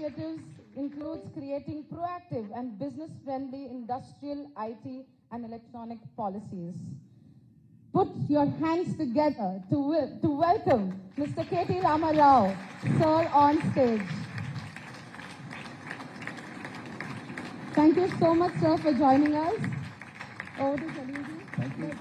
initiatives includes creating proactive and business-friendly industrial, IT, and electronic policies. Put your hands together to welcome Mr. KT Rama Rao, sir, on stage. Thank you so much, sir, for joining us. Over to Salim. Thank you.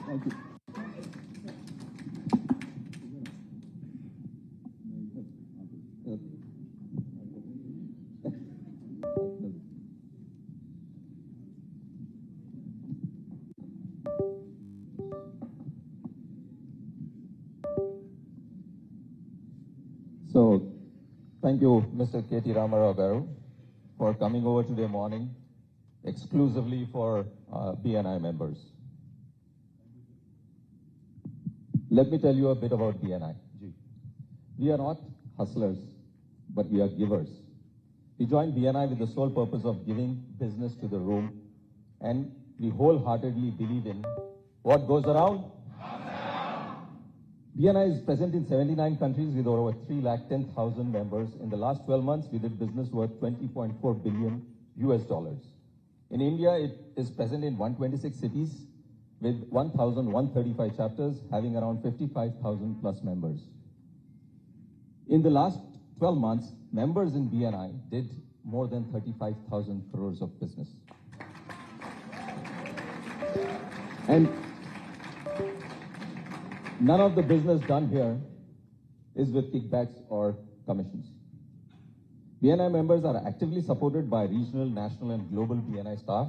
Thank you. So, thank you, Mr. KT Rama Rao, for coming over today morning exclusively for BNI members. Let me tell you a bit about BNI. We are not hustlers, but we are givers. We joined BNI with the sole purpose of giving business to the room, and we wholeheartedly believe in what goes around. BNI is present in 79 countries with over 310,000 members. In the last 12 months, we did business worth $20.4 billion US. In India, it is present in 126 cities with 1,135 chapters, having around 55,000 plus members. In the last 12 months, members in BNI did more than 35,000 crores of business. And none of the business done here is with kickbacks or commissions. BNI members are actively supported by regional, national, and global BNI staff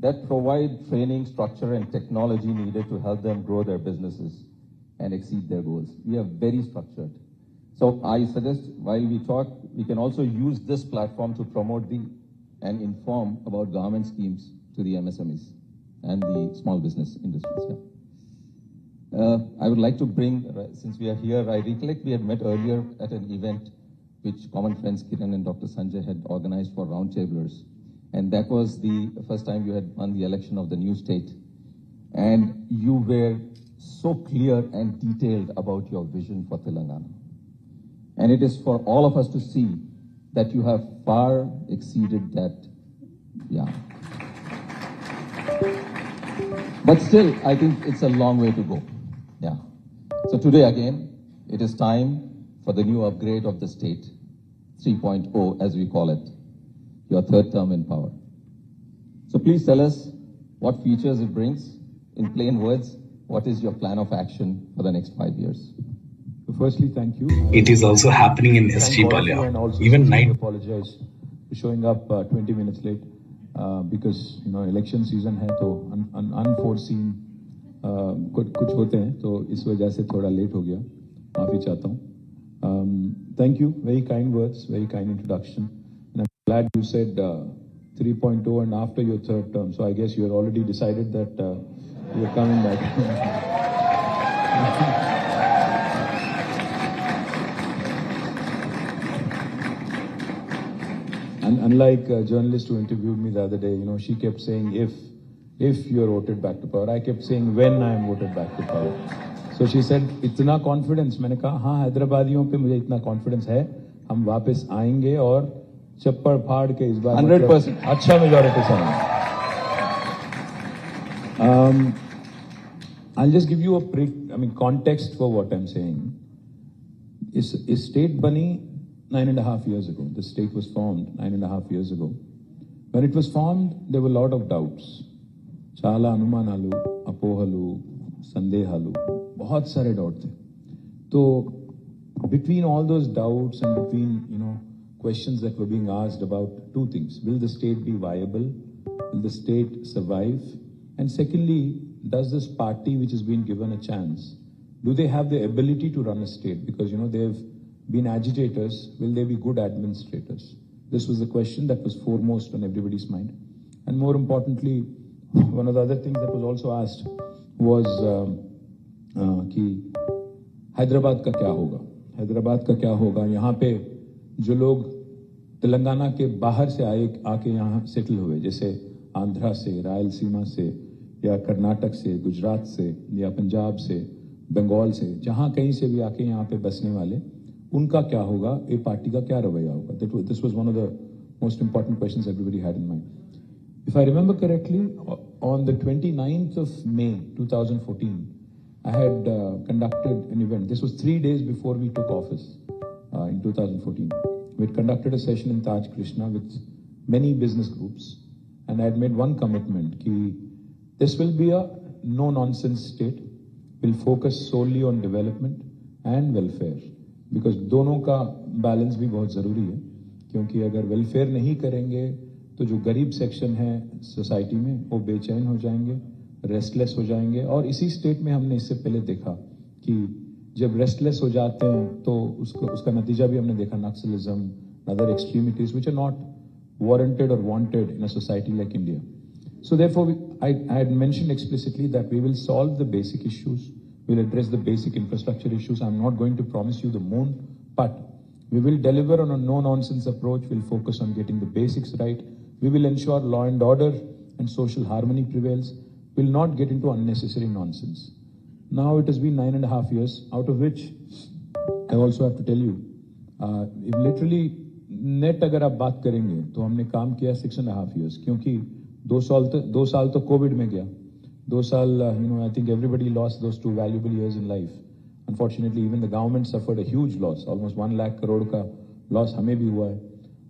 that provide training, structure, and technology needed to help them grow their businesses and exceed their goals. We are very structured. So I suggest while we talk, we can also use this platform to promote and inform about government schemes to the MSMEs and the small business industries. I would like to bring, since we are here, I recollect we had met earlier at an event which common friends Kiran and Dr. Sanjay had organized for roundtablers. And that was the first time you had won the election of the new state. And you were so clear and detailed about your vision for Telangana. And it is for all of us to see that you have far exceeded that. Yeah. But still, I think it's a long way to go. Yeah. So today again, it is time for the new upgrade of the state, 3.0 as we call it, your third term in power. So please tell us what features it brings. In plain words, what is your plan of action for the next 5 years? So firstly, thank you. It is also happening in SG Palya. Even night. Apologize for showing up 20 minutes late because election season hai to unforeseen कुछ होते हैं तो इस वजह से थोड़ा late हो गया, माफी चाहता हूँ. Thank you, very kind words, very kind introduction, and I'm glad you said 3.0 and after your third term. So I guess you had already decided that you're coming back. And unlike a journalist who interviewed me the other day, she kept saying if you're voted back to power. I kept saying when I am voted back to power. So she said, इतना confidence. मैंने कहा हाँ, हैदराबादियों पे मुझे इतना confidence है, हम वापस आएंगे और चप्पड़ फाड़ के इस बार 100% अच्छा majority से आएंगे. I'll just give you a context for what I'm saying. Is state bani 9.5 years ago. The state was formed 9.5 years ago. When it was formed, there were a lot of doubts. Chala anumanalu, apohalu, sandehalu, bahut sare doubt the. So between all those doubts and between questions that were being asked about two things: will the state be viable? Will the state survive? And secondly, does this party which has been given a chance, do they have the ability to run a state? Because they've been agitators. Will they be good administrators? This was the question that was foremost on everybody's mind. And more importantly, one of the other things that was also asked was कि हैदराबाद का क्या होगा? हैदराबाद का क्या होगा? यहाँ पे जो लोग तेलंगाना के बाहर से आके यहाँ सेटल हुए, जैसे आंध्रा से, रायलसीमा से, या कर्नाटक से, गुजरात से, या पंजाब से, बंगाल से, जहाँ कहीं से भी आके यहाँ पे बसने वाले, उनका क्या होगा? ये पार्टी का क्या रवैया होगा? This was one of the most important questions everybody had in mind. If I remember correctly, on the 29th of May 2014, I had conducted an event. This was 3 days before we took office in 2014. We had conducted a session in Taj Krishna with many business groups, and I had made one commitment कि this will be a no-nonsense state. We'll focus solely on development and welfare, because दोनों का balance भी बहुत ज़रूरी है, क्योंकि अगर welfare नहीं करेंगे तो जो गरीब सेक्शन है सोसाइटी में वो बेचैन हो जाएंगे, रेस्टलेस हो जाएंगे. और इसी स्टेट में हमने इससे पहले देखा कि जब रेस्टलेस हो जाते हैं तो उसका नतीजा भी हमने देखा, naxalism, other extremities which are not warranted और wanted in a society like India. So therefore, I had mentioned explicitly that we will solve the basic issues, we'll address the basic infrastructure issues. I'm not going to promise you the moon, but we will deliver on a no-nonsense approach. We'll focus on getting the basics right. We will ensure law and order and social harmony prevails. We'll not get into unnecessary nonsense. Now it has been 9.5 years, out of which I also have to tell you, if literally net अगर आप बात करेंगे तो हमने काम किया 6.5 years, क्योंकि 2 साल तो कोविड में गया. 2 साल, I think everybody lost those 2 valuable years in life. Unfortunately, even the government suffered a huge loss. Almost 1 lakh crore का loss हमें भी हुआ है.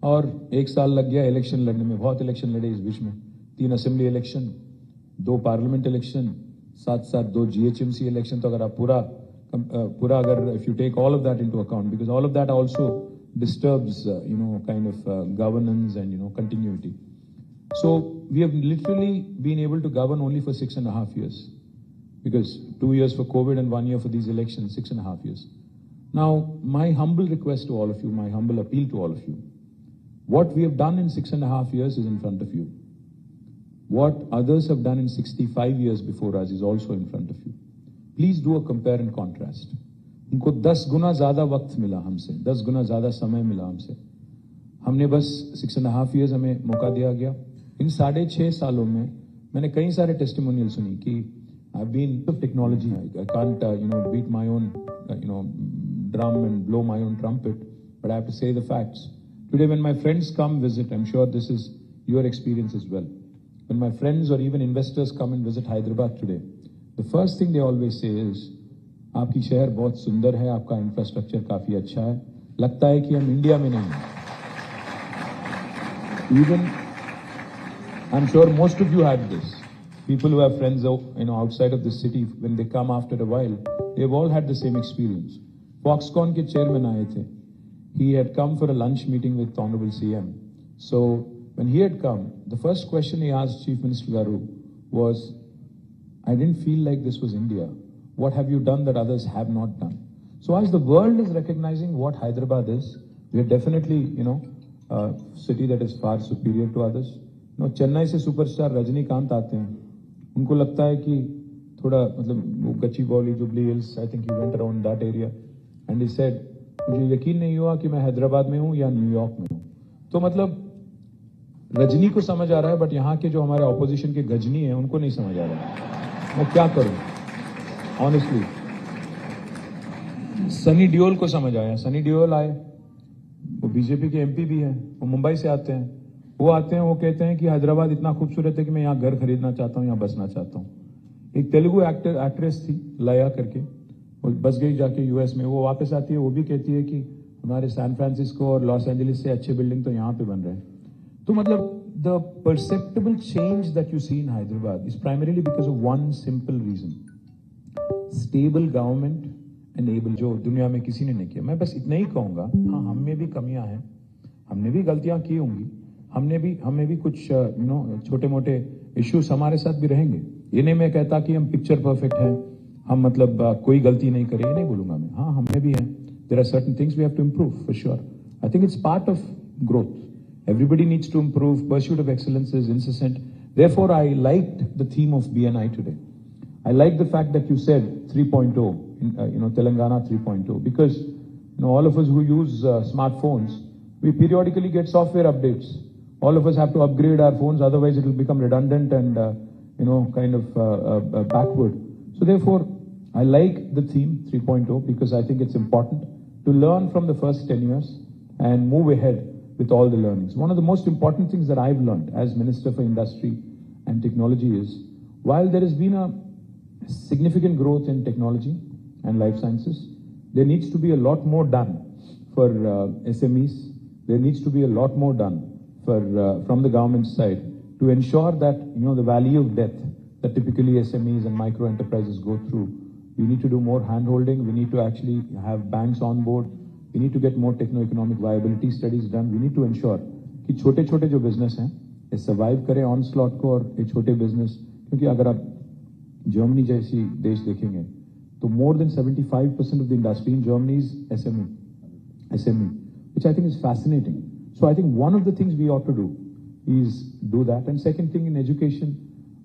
और 1 साल लग गया इलेक्शन लड़ने में. बहुत इलेक्शन लड़े इस बीच में. 3 असेंबली इलेक्शन, 2 पार्लियामेंट इलेक्शन, साथ 2 GHMC इलेक्शन. तो अगर आप पूरा अगर if you take all of that into account, because all of that also disturbs kind of governance and continuity. So we have literally been able to govern only for 6.5 years, because 2 years for COVID and 1 year for these elections, 6.5 years. Now, my humble request to all of you, my humble appeal to all of you, what we have done in 6.5 years is in front of you. What others have done in 65 years before us is also in front of you. Please do a compare and contrast. उनको 10 गुना ज़्यादा वक्त मिला हमसे, 10 गुना ज़्यादा समय मिला हमसे. हमने बस 6.5 years हमें मौका दिया गया. इन 6.5 सालों में मैंने कई सारे टेस्टिमोनियल सुनी कि I've been of technology. I can't beat my own drum and blow my own trumpet, but I have to say the facts. Today, when my friends come visit, I'm sure this is your experience as well. When my friends or even investors come and visit Hyderabad today, the first thing they always say is, आपकी शहर बहुत सुंदर है, आपका infrastructure काफी अच्छा है, लगता है कि हम इंडिया में नहीं हैं. Even, I'm sure most of you had this. People who have friends outside of the city, when they come after a while, they've all had the same experience. Foxconn के chairman आए थे. He had come for a lunch meeting with Honorable CM. So when he had come, the first question he asked Chief Minister Garu was, I didn't feel like this was India. What have you done that others have not done? So as the world is recognizing what Hyderabad is, we are definitely, a city that is far superior to others. Chennai से superstar Rajinikanth आते हैं, उनको लगता है कि थोड़ा वो Gachibowli, jubilee hills, I think he went around that area and he said, मुझे यकीन नहीं हुआ कि मैं हैदराबाद में हूँ या न्यूयॉर्क में हूँ. तो रजनी को समझ आ रहा है, बट यहाँ के जो हमारे ऑपोजिशन के गजनी है उनको नहीं समझ आ रहा है. मैं क्या करूँ ऑनेस्टली. सनी डियोल को समझ आया. सनी डियोल आए, वो बीजेपी के MP भी हैं, वो मुंबई से आते हैं. वो आते हैं, वो कहते हैं कि हैदराबाद इतना खूबसूरत है कि मैं यहाँ घर खरीदना चाहता हूँ, यहाँ बसना चाहता हूँ. एक तेलुगु एक्ट्रेस थी लया करके, वो बस गई जाके US में. वो वापस आती है, वो भी कहती है कि हमारे सैन फ्रांसिस्को और लॉस एंजलिस से अच्छे बिल्डिंग तो यहाँ पे बन रहे हैं. तो the perceptible change that you see in Hyderabad is primarily because of one simple reason: stable government and able, जो दुनिया में किसी ने नहीं किया. मैं बस इतना ही कहूँगा, हाँ, हम में भी कमियां हैं, हमने भी गलतियां की होंगी, हमें भी कुछ छोटे मोटे इश्यूज हमारे साथ भी रहेंगे. ये नहीं मैं कहता कि हम पिक्चर परफेक्ट हैं, हम कोई गलती नहीं करें, ये नहीं बोलूंगा मैं. हाँ, हमें भी हैं. There are certain things we have to improve for sure. I think it's part of growth. Everybody needs to improve. Pursuit of excellence is incessant. Therefore, I liked the theme of BNI today. I like the fact that you said 3.0, Telangana 3.0, because all of us who use smartphones, we periodically get software updates. All of us have to upgrade our phones, otherwise it will become redundant and backward. So therefore, I like the theme 3.0 because I think it's important to learn from the first 10 years and move ahead with all the learnings. One of the most important things that I've learned as Minister for Industry and Technology is, while there has been a significant growth in technology and life sciences, there needs to be a lot more done for SMEs. There needs to be a lot more done for from the government side to ensure that the valley of death that typically SMEs and micro enterprises go through. We need to do more hand-holding. We need to actually have banks on board. We need to get more techno-economic viability studies done. We need to ensure कि छोटे-छोटे जो business हैं, ये survive करें onslaught को और ये छोटे business, क्योंकि अगर आप Germany जैसी देश देखेंगे, तो more than 75% of the industry in Germany is SME, which I think is fascinating. So I think one of the things we ought to do is do that. And second thing, in education,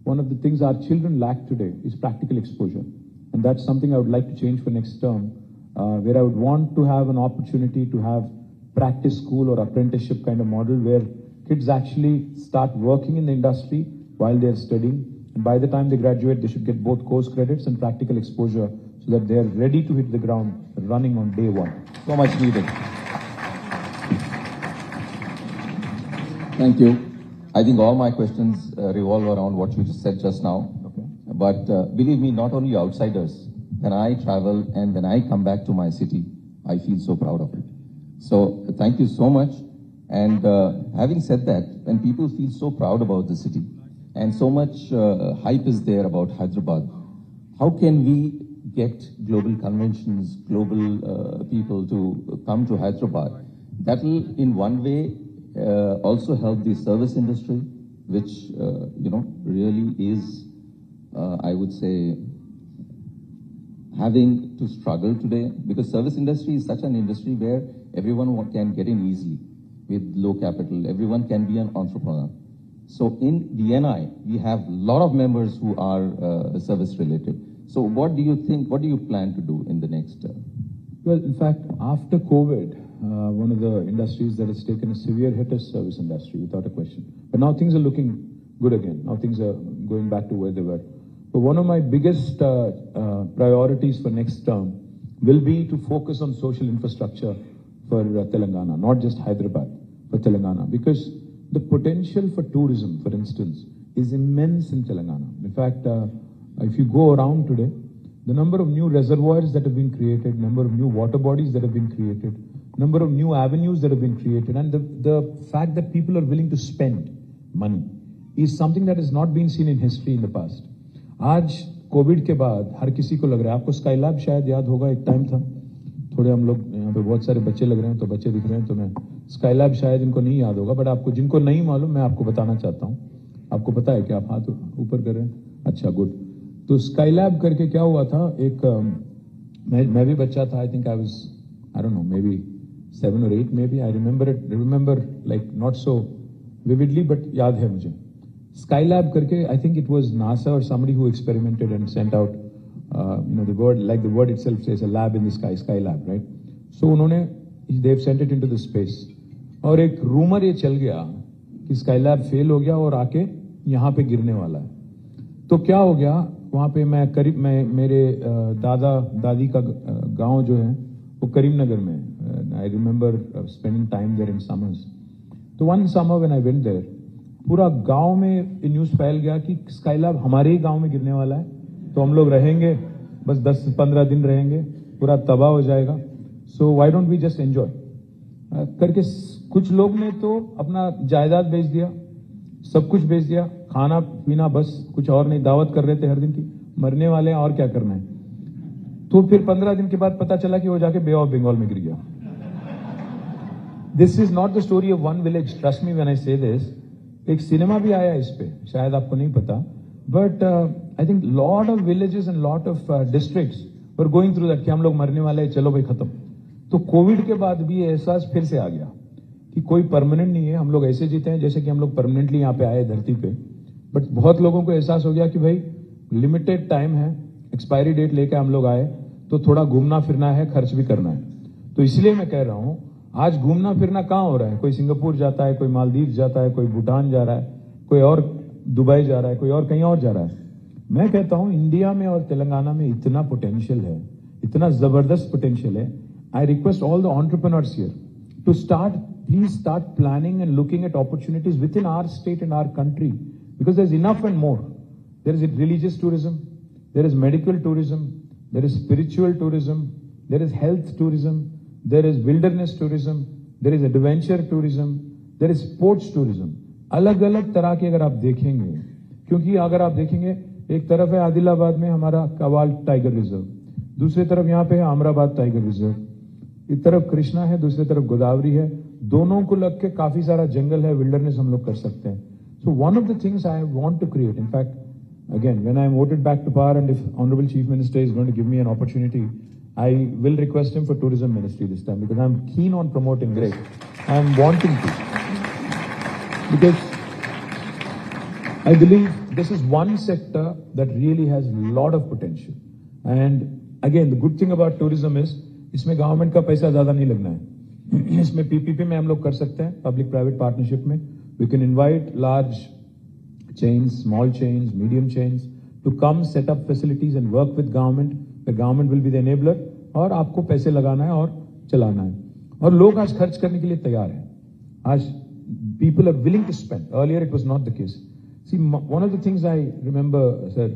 one of the things our children lack today is practical exposure. And that's something I would like to change for next term, where I would want to have an opportunity to have practice school or apprenticeship kind of model where kids actually start working in the industry while they're studying. And by the time they graduate, they should get both course credits and practical exposure so that they're ready to hit the ground running on day one. So much needed. Thank you. I think all my questions revolve around what you just said just now. Okay. But believe me, not only outsiders, when I travel and when I come back to my city, I feel so proud of it. So thank you so much. And having said that, when people feel so proud about the city and so much hype is there about Hyderabad, how can we get global conventions, global people to come to Hyderabad? That will in one way also help the service industry, which really is, I would say, having to struggle today, because service industry is such an industry where everyone can get in easily with low capital. Everyone can be an entrepreneur. So in BNI, we have a lot of members who are service related. So what do you think, what do you plan to do in the next? Well, in fact, after COVID, one of the industries that has taken a severe hit is service industry, without a question. But now things are looking good again. Now things are going back to where they were. But one of my biggest priorities for next term will be to focus on social infrastructure for Telangana, not just Hyderabad, for Telangana. Because the potential for tourism, for instance, is immense in Telangana. In fact, if you go around today, the number of new reservoirs that have been created, number of new water bodies that have been created, number of new avenues that have been created, and the fact that people are willing to spend money is something that has not been seen in history in the past. आज Covid के बाद हर किसी को लग रहा है, आपको Skylab शायद याद होगा, एक टाइम था, थोड़े हम लोग यहाँ पे बहुत सारे बच्चे लग रहे हैं, तो बच्चे दिख रहे हैं, तो मैं स्काईलैब शायद इनको नहीं याद होगा, बट आपको जिनको नहीं मालूम मैं आपको बताना चाहता हूँ. आपको पता है कि आप हाथ ऊपर कर रहे हैं? अच्छा, गुड. तो स्काईलैब करके क्या हुआ था, एक मैं भी बच्चा था, I think I don't know, may be 7 or 8 maybe. I remember like not so vividly, but याद है मुझे. Skylab करके, I think it was NASA or somebody who experimented and sent out, the word, like the word itself says, a lab in the sky, Skylab, right? So they've sent it into the space. और एक rumor ये चल गया कि Skylab fail हो गया और आके यहाँ पे गिरने वाला है. तो क्या हो गया, वहाँ पे मैं मेरे दादा दादी का गांव जो है वो करीमनगर में. I remember spending time there in summers. तो one summer when I went there, पूरा गांव में न्यूज़ फैल गया कि स्काईलैब हमारे ही गांव में गिरने वाला है, तो हम लोग रहेंगे बस 10-15 दिन रहेंगे, पूरा तबाह हो जाएगा. So why don't we just enjoy? करके कुछ लोग ने तो अपना जायदाद बेच दिया, सब कुछ बेच दिया, खाना पीना बस, कुछ और नहीं, दावत कर रहे थे हर दिन की, मरने वाले हैं और क्या करना है. तो फिर 15 दिन के बाद पता चला कि वो जाके बे ऑफ बंगाल में गिर गया. This is not the story of one village. Trust me when I say this. एक सिनेमा भी आया इस पे, शायद आपको नहीं पता, but I think lot of villages and lot of districts were going through that कि हम लोग मरने वाले हैं, चलो भाई खत्म. तो कोविड के बाद भी एहसास फिर से आ गया कि कोई परमानेंट नहीं है, हम लोग ऐसे जीते हैं जैसे कि हम लोग परमानेंटली यहाँ पे आए धरती पे, बट बहुत लोगों को एहसास हो गया कि भाई लिमिटेड टाइम है, एक्सपायरी डेट लेके हम लोग आए, तो थोड़ा घूमना फिरना है, खर्च भी करना है। तो इसलिए मैं कह रहा हूं, आज घूमना फिरना कहाँ हो रहा है? कोई सिंगापुर जाता है, कोई मालदीव जाता है, कोई भूटान जा रहा है, कोई और दुबई जा रहा है, कोई और कहीं और जा रहा है। मैं कहता हूं इंडिया में और तेलंगाना में इतना पोटेंशियल है, इतना जबरदस्त पोटेंशियल है। I request all the entrepreneurs here to start, please start planning and looking at opportunities within our state and our country, because there is enough and more. There is religious tourism, there is medical tourism, there is spiritual tourism, there is health tourism, there is wilderness tourism, there is adventure tourism, there is sports tourism. अलग अलग तरह के अगर आप देखेंगे, क्योंकि अगर आप देखेंगे एक तरफ है आदिलाबाद में हमारा कवाल टाइगर रिजर्व, दूसरी तरफ यहाँ पे है अमराबाद टाइगर रिजर्व, एक तरफ कृष्णा है, दूसरी तरफ गोदावरी है, दोनों को लग के काफी सारा जंगल है, विल्डरनेस हम लोग कर सकते हैं. So one of the things I want to create, in fact again, when I am voted back to power and if Honorable Chief Minister is going to give me an opportunity, I will request him for Tourism Ministry this time because I am keen on promoting great. I am wanting to. Because I believe this is one sector that really has a lot of potential. And again, the good thing about tourism is, इसमें government का पैसा ज़्यादा नहीं लगना है. इसमें PPP में हम लोग कर सकते हैं, public private partnership में. We can invite large chains, small chains, medium chains to come set up facilities and work with government. The government will be the enabler और आपको पैसे लगाना है और चलाना है. और लोग आज खर्च करने के लिए तैयार हैं. आज people are willing to spend. Earlier it was not the case. See, one of the things I remember, sir,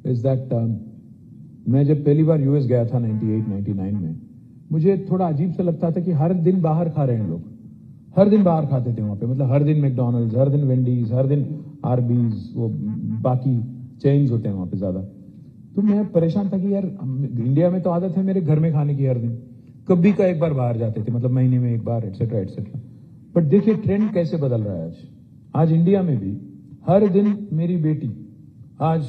is that मैं जब पहली बार US गया था 98-99 में, मुझे थोड़ा अजीब सा लगता था कि हर दिन बाहर खा रहे हैं लोग. हर दिन बाहर खाते थे वहां पे, मतलब हर दिन मैकडॉनल्ड्स, हर दिन वेंडीज, हर दिन आरबीज, वो बाकी चेन्स होते हैं वहां पे ज्यादा. तो मैं परेशान था कि यार इंडिया में तो आदत है मेरे घर में खाने की, हर दिन कभी का एक बार बाहर जाते थे, मतलब महीने में एक बार, एटसेट्रा एटसेट्रा. बट देखिए ट्रेंड कैसे बदल रहा है आज. आज इंडिया में भी हर दिन मेरी बेटी, आज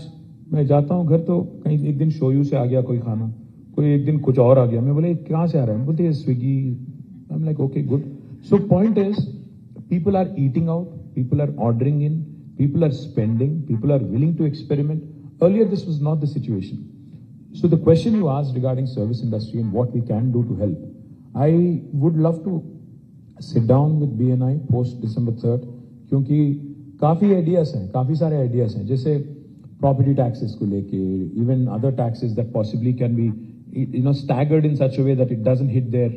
मैं जाता हूँ घर तो कहीं एक दिन शोयू से आ गया कोई खाना, कोई एक दिन कुछ और आ गया. मैं बोले कहाँ से आ रहा है? बोलते हैं Swiggy. I am like okay good. So point is, people are eating out, people are ordering in, people are spending, people are willing to experiment. Earlier this was not the situation. So the question you asked regarding service industry and what we can do to help, I would love to sit down with BNI post December 3rd, क्योंकि काफी ideas हैं, काफी सारे ideas हैं, जैसे property taxes को लेके, even other taxes that possibly can be, staggered in such a way that it doesn't hit their,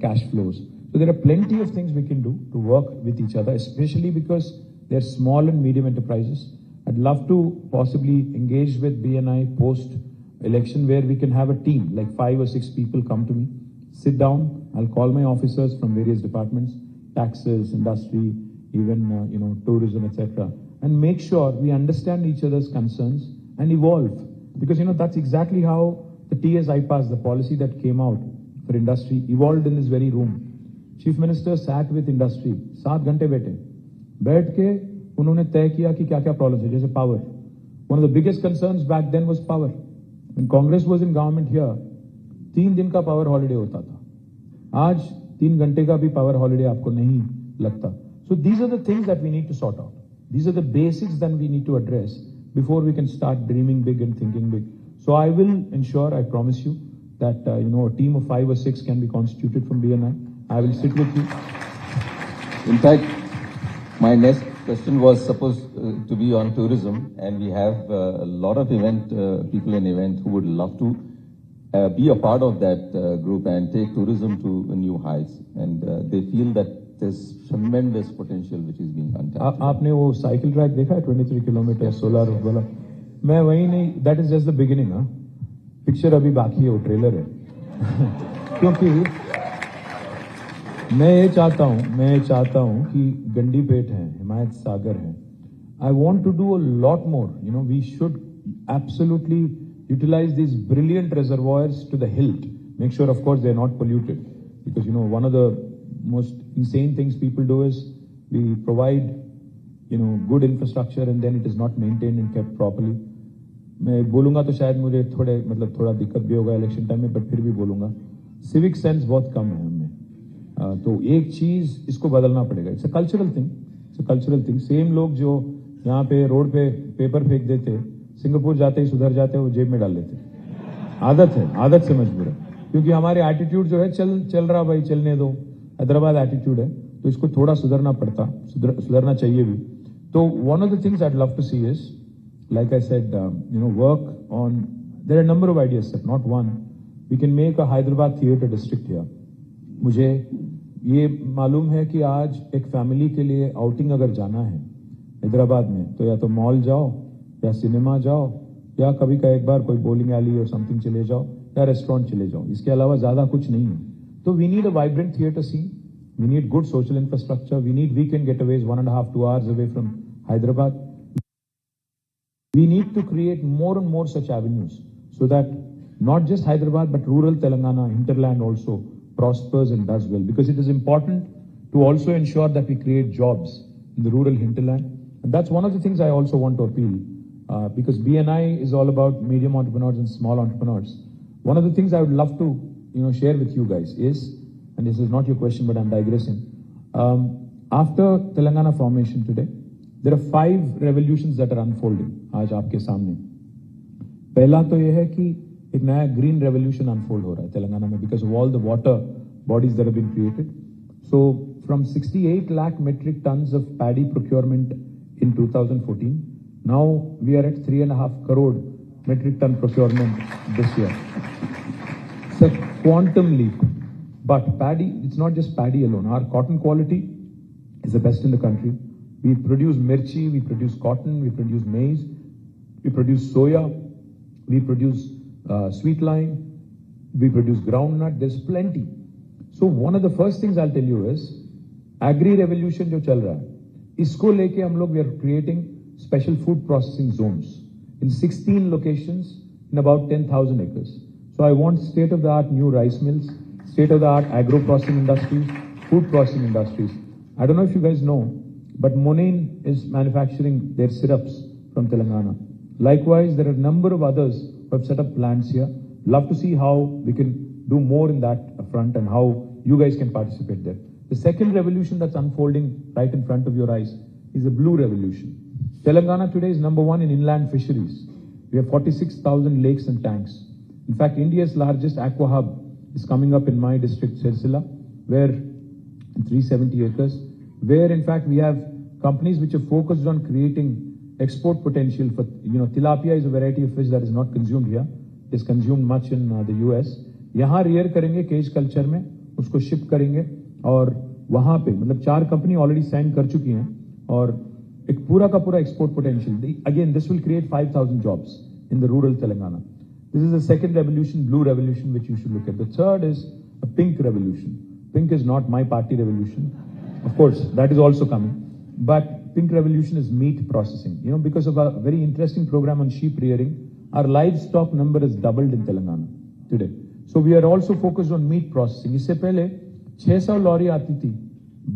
cash flows. So there are plenty of things we can do to work with each other, especially because they're small and medium enterprises. I'd love to possibly engage with BNI post-election where we can have a team, like 5 or 6 people come to me, sit down, I'll call my officers from various departments, taxes, industry, even, tourism, etc. and make sure we understand each other's concerns and evolve. Because, that's exactly how the TS IPAS, the policy that came out for industry, evolved in this very room. Chief minister sat with industry, 7 घंटे बैठ के उन्होंने तय किया कि क्या क्या problem है. जैसे power, one of the biggest concerns back then was power. When Congress was in government here, 3 दिन का पावर हॉलिडे होता था. आज 3 घंटे का भी पावर हॉलिडे आपको नहीं लगता. So these are the things that we need to sort out. These are the basics that we need to address before we can start dreaming big and thinking big. So I will ensure, I promise you that a team of 5 or 6 can be constituted from BNI. I will sit with you. In fact, my next question was supposed to be on tourism, and we have a lot of people in event who would love to be a part of that group and take tourism to new heights. And they feel that there's tremendous potential which is being untapped. आपने वो cycle track देखा है 23 kilometre solar वाला? मैं वही नहीं, that is just the beginning. Picture अभी बाकी है, वो ट्रेलर है. क्योंकि मैं ये चाहता हूं कि गंडी पेट है, हिमायत सागर है. I want to do a lot more. We should absolutely utilise these brilliant reservoirs to the hilt. Make sure, of course, they are not polluted. Because, one of the most insane things people do is we provide, good infrastructure and then it is not maintained and kept properly. मैं बोलूंगा तो शायद मुझे थोड़ा दिक्कत भी होगा election time में, बट फिर भी बोलूंगा. सिविक सेंस बहुत कम है हमें. तो एक चीज इसको बदलना पड़ेगा. It's a cultural thing. Same लोग जो यहाँ पे रोड पे पेपर फेंक देते, सिंगापुर जाते ही सुधर जाते, वो जेब में डाल लेते. आदत से मजबूर है, क्योंकि हमारे एटीट्यूड जो है चल रहा भाई, चलने दो, हैदराबाद एटीट्यूड है, तो इसको थोड़ा सुधरना चाहिए भी. तो one of the things I'd love to see is, like I said, work on, there are a number of ideas, not one. We can make a Hyderabad theatre district here. मुझे ये मालूम है कि आज एक फैमिली के लिए outing अगर जाना है हैदराबाद में, तो या तो मॉल जाओ, या सिनेमा जाओ, या कभी का एक बार कोई बॉलिंग एली और समथिंग चले जाओ, या रेस्टोरेंट चले जाओ. इसके अलावा ज्यादा कुछ नहीं है. तो we need a vibrant theatre scene. We need good social infrastructure. We need weekend getaways 1.5 to 2 hours away from Hyderabad. We need to create more and more such avenues so that not just Hyderabad but rural Telangana, hinterland also prospers and does well. Because it is important to also ensure that we create jobs in the rural hinterland. And that's one of the things I also want to appeal. Because BNI is all about medium entrepreneurs and small entrepreneurs. One of the things I would love to share with you guys is, and this is not your question, but I'm digressing. After Telangana formation today, there are 5 revolutions that are unfolding. आज आपके सामने. पहला तो यह है कि एक नया green revolution unfold हो रहा है तेलंगाना में because of all the water bodies that have been created. So from 68 lakh metric tons of paddy procurement in 2014, now we are at 3.5 crore metric ton procurement this year. It's a quantum leap. But paddy, it's not just paddy alone. Our cotton quality is the best in the country. We produce mirchi, we produce cotton, we produce maize, we produce soya, we produce sweet lime, we produce groundnut. There's plenty. So one of the first things I'll tell you is, agri revolution जो चल रहा है, इसको लेके हम लोग we are creating special food processing zones in 16 locations in about 10,000 acres. So I want state-of-the-art new rice mills, state-of-the-art agro-processing industries, food processing industries. I don't know if you guys know, but Monain is manufacturing their syrups from Telangana. Likewise, there are a number of others who have set up plants here. Love to see how we can do more in that front and how you guys can participate there. The second revolution that's unfolding right in front of your eyes is the blue revolution. Telangana today is number 1 in inland fisheries. We have 46,000 lakes and tanks. In fact, India's largest aqua hub is coming up in my district, Sirsila, where 370 acres, where in fact we have companies which are focused on creating export potential for, tilapia is a variety of fish that is not consumed here. It is consumed much in the US. यहाँ rear करेंगे cage culture में, उसको ship करेंगे और वहाँ पे मतलब 4 company already sign कर चुकी हैं और एक पूरा का पूरा export potential. Again, this will create 5,000 jobs in the rural Telangana. This is the second revolution, blue revolution, which you should look at. The third is a pink revolution. Pink is not my party revolution. Of course, that is also coming. But pink revolution is meat processing. Because of a very interesting program on sheep rearing, our livestock number has doubled in Telangana today. So we are also focused on meat processing. इससे पहले 600 lorry आती थी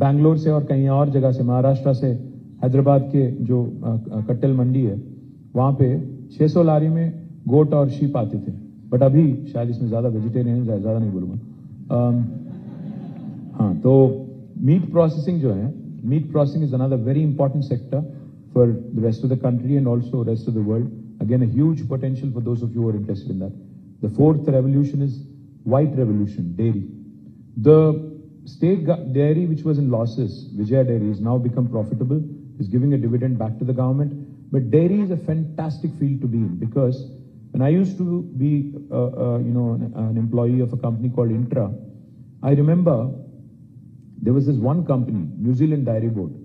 बैंगलोर से और कहीं और जगह से, महाराष्ट्र से, हैदराबाद के जो कट्टल मंडी है, वहाँ पे 600 लॉरी में गोट और शीप आते थे. बट अभी शायद इसमें ज्यादा वेजिटेरियन, ज्यादा नहीं बोलूंगा. हाँ, तो मीट प्रोसेसिंग जो है, meat processing is another very important sector for the rest of the country and also rest of the world. Again a huge potential for those of you are interested in that. The fourth revolution is white revolution, dairy. The state dairy which was in losses, Vijaya Dairy, is now become profitable, is giving a dividend back to the government. But dairy is a fantastic field to be in because when I used to be, an employee of a company called Intra, I remember there was this one company, New Zealand Dairy Board,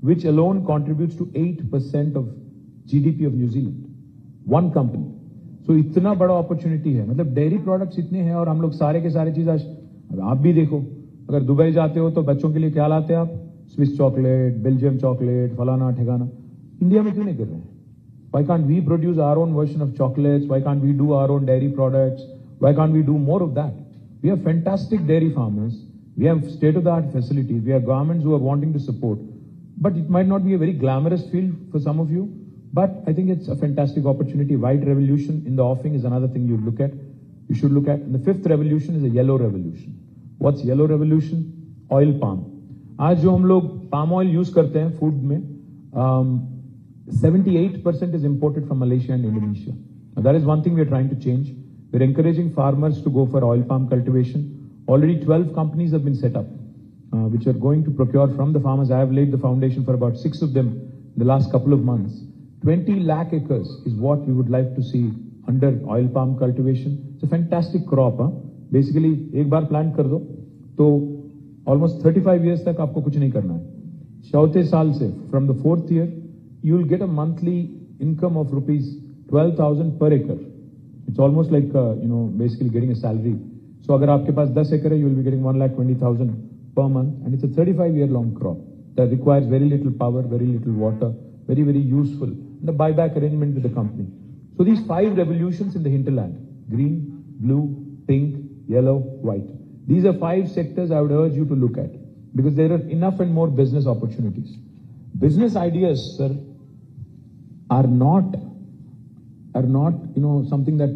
which alone contributes to 8% of GDP of New Zealand. One company. So इतना बड़ा opportunity है. मतलब dairy products इतने हैं और हम लोग सारे के सारे चीज आज, आप भी देखो, अगर दुबई जाते हो तो बच्चों के लिए क्या लाते हैं आप? स्विस चॉकलेट, बेल्जियम चॉकलेट, फलाना ठिकाना. इंडिया में क्यों नहीं कर रहे हैं? Why can't we produce our own version of chocolates? Why can't we do our own dairy products? Why can't we do more of that? We have fantastic dairy farmers. We have state-of-the-art facilities. We have governments who are wanting to support. But it might not be a very glamorous field for some of you. But I think it's a fantastic opportunity. White revolution in the offing is another thing you look at. You should look at. And the fifth revolution is a yellow revolution. What's yellow revolution? Oil palm. आज जो हम लोग palm oil use करते हैं food में, 78% is imported from Malaysia and Indonesia. Now, that is one thing we are trying to change. We're encouraging farmers to go for oil palm cultivation. Already 12 companies have been set up, which are going to procure from the farmers. I have laid the foundation for about 6 of them in the last couple of months. 20 lakh acres is what we would like to see under oil palm cultivation. It's a fantastic crop. Basically, एक बार plant कर दो, तो almost 35 years तक आपको कुछ नहीं करना है. चौथे साल से, from the 4th year, you will get a monthly income of rupees 12,000 per acre. It's almost like, basically getting a salary. So अगर आपके पास 10 acre है, you will be getting 1,20,000 per month, and it's a 35-year-long crop that requires very little power, very little water, very, very useful, and a buyback arrangement with the company. So these 5 revolutions in the hinterland: green, blue, pink, yellow, white. These are 5 sectors I would urge you to look at, because there are enough and more business opportunities. Business ideas, sir, are not something that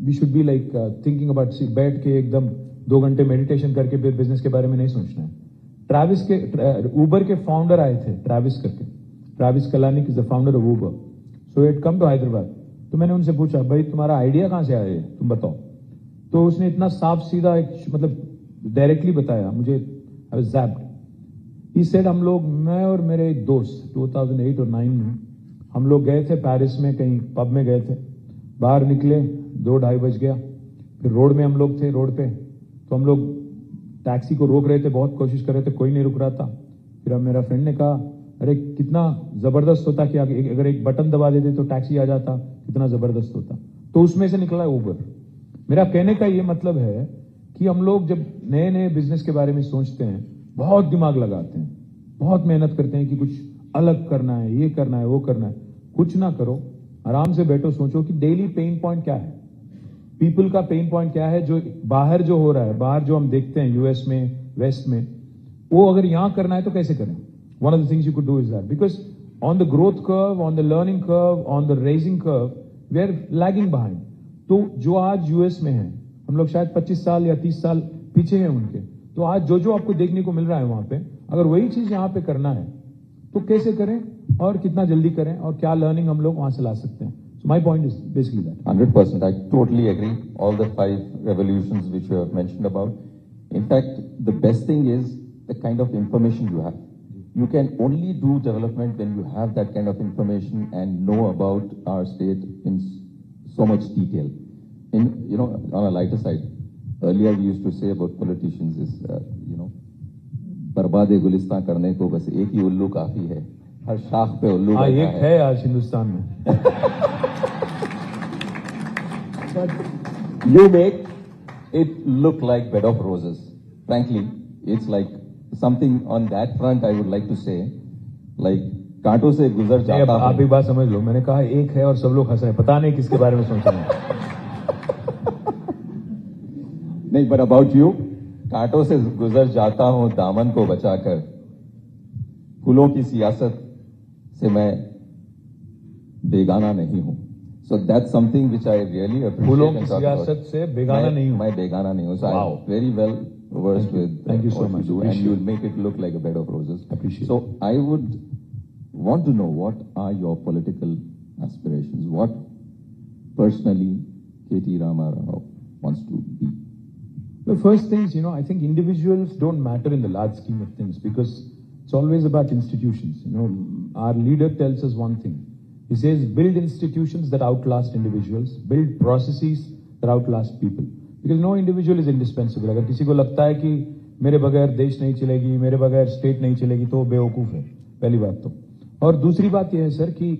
we should be like thinking about. बैठ के एकदम 2 घंटे meditation करके business के बारे में नहीं सोचना है. ट्रैविस के उबर के फाउंडर आए थे, ट्रैविस करके. Travis Kalanick is the founder of Uber. So it come to Hyderabad. तो मैंने उनसे पूछा, भाई तुम्हारा आइडिया कहाँ से आया, तुम बताओ. तो उसने इतना साफ सीधा मतलब डायरेक्टली बताया मुझे. I was ज़ैप्ड. ही सेड, हम लोग, मैं और मेरे एक दोस्त 2008 और 9 में हम लोग गए थे पेरिस में, कहीं पब में गए थे. बाहर निकले 2-2:30 बज गया. फिर रोड में हम लोग थे, रोड पे. तो हम लोग टैक्सी को रोक रहे थे, बहुत कोशिश कर रहे थे, कोई नहीं रुक रहा था. फिर अब मेरा फ्रेंड ने कहा, अरे कितना जबरदस्त होता कि अगर एक बटन दबा देते तो टैक्सी आ जाता, कितना जबरदस्त होता. तो उसमें से निकला उबर. मेरा कहने का ये मतलब है कि हम लोग जब नए नए बिजनेस के बारे में सोचते हैं, बहुत दिमाग लगाते हैं, बहुत मेहनत करते हैं कि कुछ अलग करना है, ये करना है, वो करना है. कुछ ना करो, आराम से बैठो, सोचो कि डेली पेन पॉइंट क्या है, पीपल का पेन पॉइंट क्या है, जो बाहर जो हो रहा है, बाहर जो हम देखते हैं यूएस में, वेस्ट में, वो अगर यहां करना है तो कैसे करें. One of the things you could do is that, because on the growth curve, on the learning curve, on the raising curve, we are lagging behind. तो जो आज यूएस में है, हम लोग शायद 25 साल या 30 साल पीछे हैं उनके. तो आज जो आपको देखने को मिल रहा है वहां पे, अगर वही चीज यहाँ पे करना है तो कैसे करें और कितना जल्दी करें और क्या लर्निंग हम लोग वहां से ला सकते हैं. So my point is basically that. 100%. I totally agree. All the 5 revolutions which you have mentioned about. In fact, the best thing is the kind of information you have. You can only do development when you have that kind of information and know about our state in so much detail. On a lighter side, earlier we used to say about politicians is, बर्बाद गुलिस्तान करने को बस एक ही उल्लू काफी है. हर शाख पे उल्लू बैठा है. एक है आज हिंदुस्तान में. But you make it look like bed of roses. Frankly, it's like something on that front I would like to say, like कांटों से गुजर जाता हूं. आप एक बात समझ लो, मैंने कहा एक है और सब लोग हंस रहे हैं, पता नहीं किसके बारे में सोच रहे हैं. नहीं, but about you, कांटों से गुजर जाता हूं दामन को बचाकर. फूलों की सियासत से मैं बेगाना नहीं हूं. So that's something which I really appreciate. फूलों की सियासत से बेगाना नहीं हूं. मैं बेगाना नहीं हूं. So wow. I'm very well versed with Thank you so much. And you will make it look like a bed of roses. Appreciate. So I would want to know, what are your political aspirations? What personally KT Rama Rao wants to be? The first things, I think individuals don't matter in the large scheme of things, because it's always about institutions. Our leader tells us one thing. He says, build institutions that outlast individuals, build processes that outlast people. Because no individual is indispensable. अगर किसी को लगता है कि मेरे बगैर देश नहीं चलेगी, मेरे बगैर स्टेट नहीं चलेगी, तो बेवकूफ है, पहली बात तो. और दूसरी बात यह है सर कि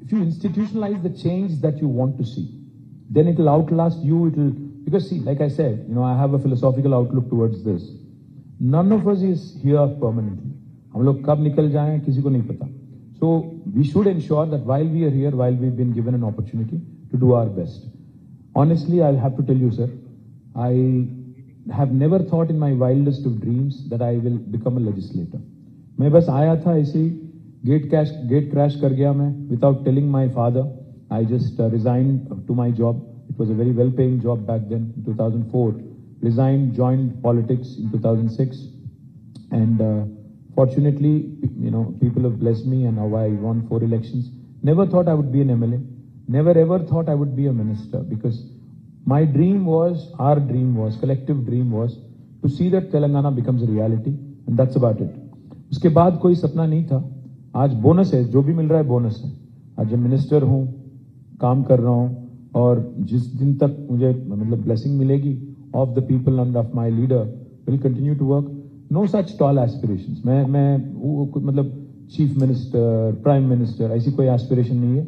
if you institutionalize the change that you want to see, then it will outlast you. It will, because see, like I said, I have a philosophical outlook towards this. None of us is here permanently. हम लोग कब निकल जाएं किसी को नहीं पता. So we should ensure that while we are here, while we've been given an opportunity, to do our best. Honestly, I'll have to tell you, sir, I have never thought in my wildest of dreams that I will become a legislator. मैं बस आया था ऐसे ही, gate crash कर गया मैं, without telling my father. I just resigned to my job. It was a very well-paying job back then, in 2004. Resigned, joined politics in 2006. And fortunately, people have blessed me, and now I won 4 elections. Never thought I would be an MLA. Never ever thought I would be a minister, because my dream was, our dream was, collective dream was to see that Telangana becomes a reality, and that's about it. उसके बाद कोई सपना नहीं था. आज bonus है, जो भी मिल रहा है बोनस है. आज जब मिनिस्टर हूँ, काम कर रहा हूँ, और जिस दिन तक मुझे मतलब ब्लेसिंग मिलेगी of the people and of my leader will continue to work. No such tall aspirations. मैं मतलब चीफ मिनिस्टर, प्राइम मिनिस्टर, ऐसी कोई एस्पिरेशन नहीं है.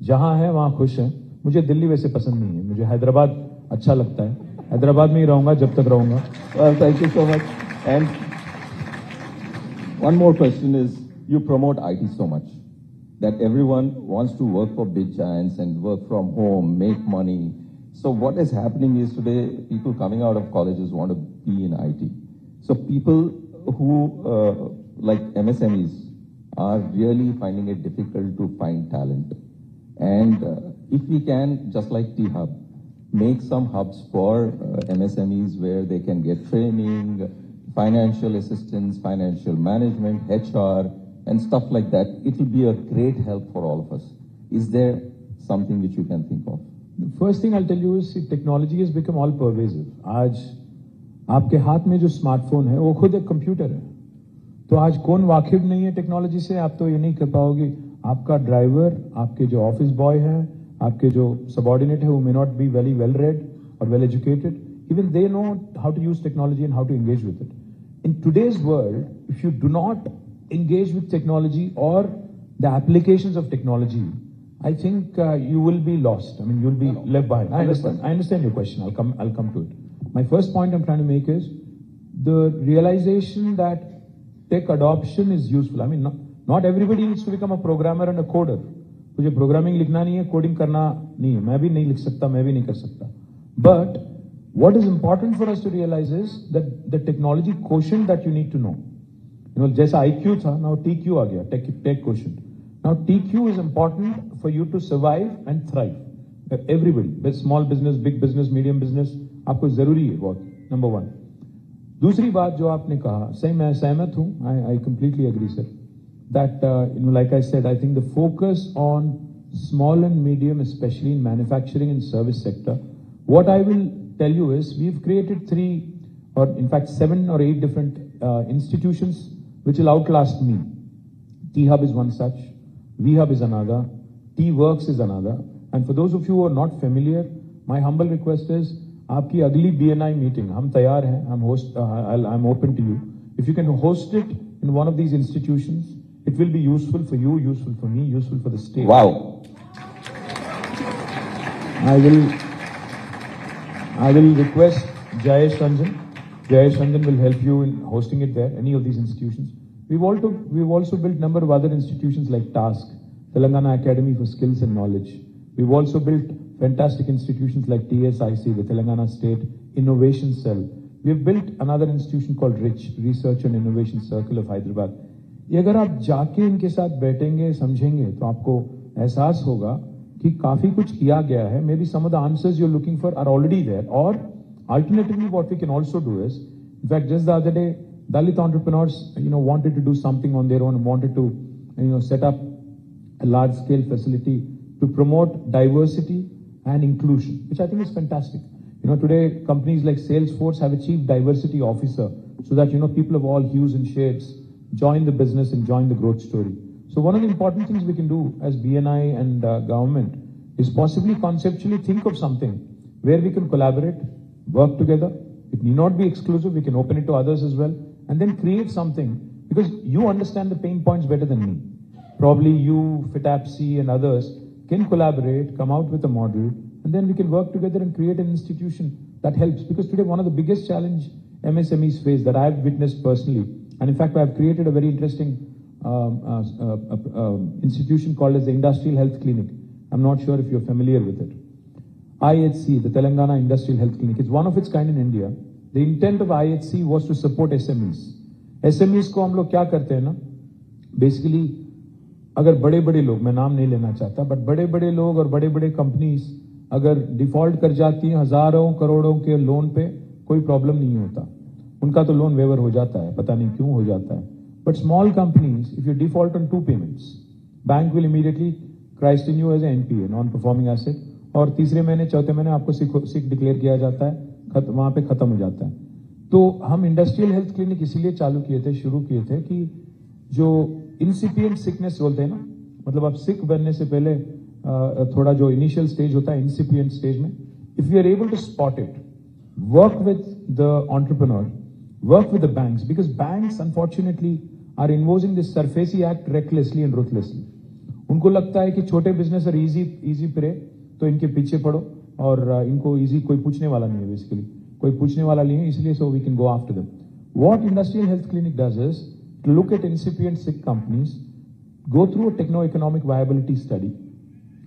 जहां है वहां खुश है. मुझे दिल्ली वैसे पसंद नहीं है. मुझे हैदराबाद अच्छा लगता है. हैदराबाद में ही रहूंगा जब तक रहूंगा. Thank you so much. And one more question is, you promote IT so much that everyone wants to work for big giants and work from home, make money. So what is happening is today, people coming out of colleges want to be in IT. So people who like MSMEs are really finding it difficult to find talent. And if we can, just like T-Hub, make some hubs for MSMEs where they can get training, financial assistance, financial management, HR, and stuff like that, it will be a great help for all of us. Is there something which you can think of? The first thing I'll tell you is technology has become all pervasive. आज आपके हाथ में जो smartphone है वो खुद एक computer है. तो आज कौन वाकिफ नहीं है टेक्नोलॉजी से, आप तो ये नहीं कर पाओगे. आपका ड्राइवर, आपके जो ऑफिस बॉय हैं, आपके जो सबऑर्डिनेट है, वो may not be very well read और well educated. Even they know how to use technology and how to engage with it. In today's world, if you do not engage with technology or the applications of technology, I think you will be lost. I mean, you'll be left behind. I understand your question. I'll come to it. My first point I'm trying to make is the realization that tech adoption is useful. I mean, not everybody needs to become a programmer and a coder. मुझे programming लिखना नहीं है, coding करना नहीं है. मैं भी नहीं लिख सकता, मैं भी नहीं कर सकता. But what is important for us to realize is that the technology quotient that you need to know. जैसा IQ था, now TQ आ गया, tech quotient. Now TQ is important for you to survive and thrive. Everybody, small business, big business, medium business, आपको जरूरी है बहुत. Number one. दूसरी बात जो आपने कहा, सही मैं सहमत हूँ. I completely agree, sir. That like I said, I think the focus on small and medium, especially in manufacturing and service sector. What I will tell you is we've created 3 or in fact 7 or 8 different institutions which will outlast me. T-Hub is one such, V-Hub is another, T-Works is another. And for those of you who are not familiar, my humble request is, आपकी अगली BNI meeting, हम तैयार हैं, I'm open to you. If you can host it in one of these institutions, it will be useful for you, useful for me, useful for the state. Wow. I will request Jayesh Ranjan. Jayesh Ranjan will help you in hosting it there, any of these institutions. We've also built a number of other institutions like TASK, Telangana Academy for Skills and Knowledge. We've also built fantastic institutions like TSIC, the Telangana State Innovation Cell. We've built another institution called RICH, Research and Innovation Circle of Hyderabad. ये अगर आप जाके इनके साथ बैठेंगे, समझेंगे, तो आपको एहसास होगा कि काफी कुछ किया गया है. Maybe some of the answers you're looking for are already there. Or alternatively, what we can also do is, in fact, just the other day, Dalit entrepreneurs, wanted to do something on their own, wanted to, set up a large-scale facility to promote diversity and inclusion, which I think is fantastic. Today companies like Salesforce have a chief diversity officer, so that people of all hues and shades join the business and join the growth story. So one of the important things we can do as BNI and government is possibly conceptually think of something where we can collaborate, work together. It need not be exclusive. We can open it to others as well, and then create something, because you understand the pain points better than me. Probably you, FITAPC and others can collaborate, come out with a model, and then we can work together and create an institution that helps. Because today one of the biggest challenge MSMEs face that I have witnessed personally, and in fact I have created a very interesting institution called as the Industrial Health Clinic. I'm not sure if you're familiar with it. IHC, the Telangana Industrial Health Clinic, it's one of its kind in India. The intent of IHC was to support SMEs. SMEs को हम लोग क्या करते हैं ना, basically अगर बड़े-बड़े लोग, मैं नाम नहीं लेना चाहता, but बड़े-बड़े लोग और बड़े-बड़े कंपनीज अगर डिफॉल्ट कर जाती हैं हजारों करोड़ों के लोन पे, कोई प्रॉब्लम नहीं होता. उनका तो लोन वेवर हो जाता है, पता नहीं क्यों हो जाता है. But small companies, if you default on 2 payments, bank will immediately christen you as an NPA, non-performing asset, और तीसरे महीने चौथे महीने आपको सिक डिक्लेयर किया जाता है, वहां पे खत्म हो जाता है. तो हम इंडस्ट्रियल हेल्थ क्लिनिक इसीलिए चालू किए थे, शुरू किए थे कि जो इंसिपिएंट सिकनेस बोलते हैं ना, मतलब आप सिक बनने से पहले थोड़ा जो इनिशियल स्टेज होता है इंसिपिएंट स्टेज में, if you are able to spot it, work with the entrepreneur, work with the banks, because banks unfortunately are imposing this SARFAESI Act recklessly and ruthlessly. उनको लगता है कि छोटे बिजनेस और easy pray, तो इनके पीछे पड़ो और इनको इजी कोई पूछने वाला नहीं है, बेसिकली कोई पूछने वाला नहीं है, इसलिए so we can go after them. What industrial health clinic does is to look at incipient sick companies, go through a techno-economic viability study,